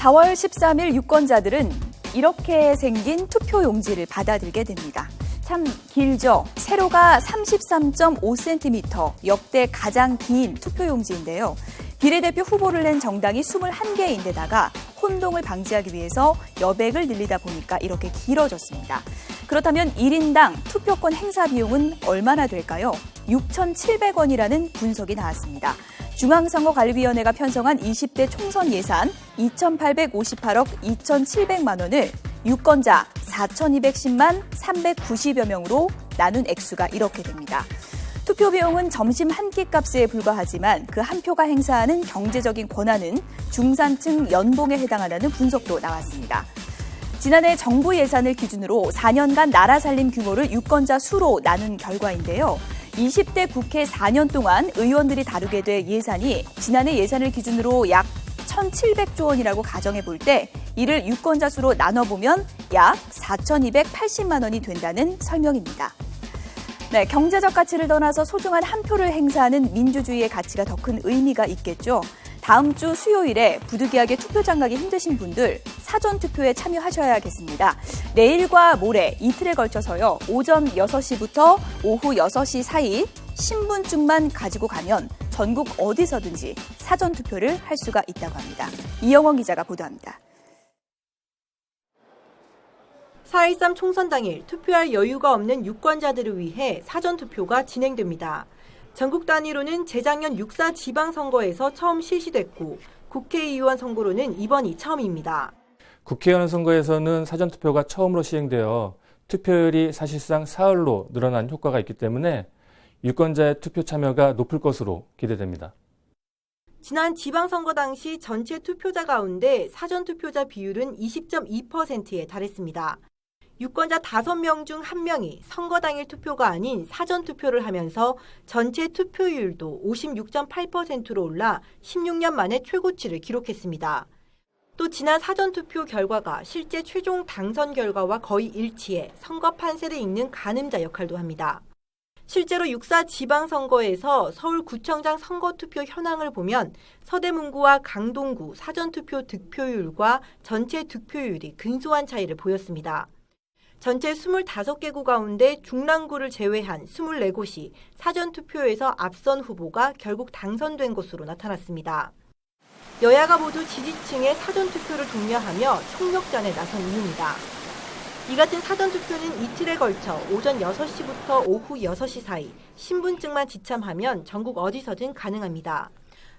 4월 13일 유권자들은 이렇게 생긴 투표용지를 받아들게 됩니다. 참 길죠? 세로가 33.5cm, 역대 가장 긴 투표용지인데요. 비례대표 후보를 낸 정당이 21개인데다가 혼동을 방지하기 위해서 여백을 늘리다 보니까 이렇게 길어졌습니다. 그렇다면 1인당 투표권 행사 비용은 얼마나 될까요? 6,700원이라는 분석이 나왔습니다. 중앙선거관리위원회가 편성한 20대 총선 예산 2,858억 2,700만 원을 유권자 4,210만 390여 명으로 나눈 액수가 이렇게 됩니다. 투표 비용은 점심 한 끼 값에 불과하지만 그 한 표가 행사하는 경제적인 권한은 중산층 연봉에 해당한다는 분석도 나왔습니다. 지난해 정부 예산을 기준으로 4년간 나라 살림 규모를 유권자 수로 나눈 결과인데요. 20대 국회 4년 동안 의원들이 다루게 될 예산이 지난해 예산을 기준으로 약 1,700조 원이라고 가정해 볼 때 이를 유권자 수로 나눠보면 약 4,280만 원이 된다는 설명입니다. 네, 경제적 가치를 떠나서 소중한 한 표를 행사하는 민주주의의 가치가 더 큰 의미가 있겠죠. 다음 주 수요일에 부득이하게 투표장 가기 힘드신 분들 사전투표에 참여하셔야겠습니다. 내일과 모레 이틀에 걸쳐서요. 오전 6시부터 오후 6시 사이 신분증만 가지고 가면 전국 어디서든지 사전투표를 할 수가 있다고 합니다. 이영원 기자가 보도합니다. 4.13 총선 당일 투표할 여유가 없는 유권자들을 위해 사전투표가 진행됩니다. 전국 단위로는 재작년 6.4 지방선거에서 처음 실시됐고 국회의원 선거로는 이번이 처음입니다. 국회의원 선거에서는 사전투표가 처음으로 시행되어 투표율이 사실상 사흘로 늘어난 효과가 있기 때문에 유권자의 투표 참여가 높을 것으로 기대됩니다. 지난 지방선거 당시 전체 투표자 가운데 사전투표자 비율은 20.2%에 달했습니다. 유권자 5명 중 1명이 선거 당일 투표가 아닌 사전투표를 하면서 전체 투표율도 56.8%로 올라 16년 만에 최고치를 기록했습니다. 또 지난 사전투표 결과가 실제 최종 당선 결과와 거의 일치해 선거 판세를 읽는 가늠자 역할도 합니다. 실제로 6.4 지방선거에서 서울구청장 선거투표 현황을 보면 서대문구와 강동구 사전투표 득표율과 전체 득표율이 근소한 차이를 보였습니다. 전체 25개 구 가운데 중랑구를 제외한 24곳이 사전투표에서 앞선 후보가 결국 당선된 것으로 나타났습니다. 여야가 모두 지지층의 사전투표를 독려하며 총력전에 나선 이유입니다. 이 같은 사전투표는 이틀에 걸쳐 오전 6시부터 오후 6시 사이 신분증만 지참하면 전국 어디서든 가능합니다.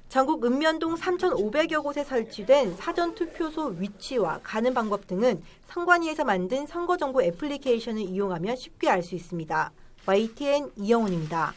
전국 읍면동 3,500여 곳에 설치된 사전투표소 위치와 가는 방법 등은 선관위에서 만든 선거정보 애플리케이션을 이용하면 쉽게 알 수 있습니다. YTN 이영훈입니다.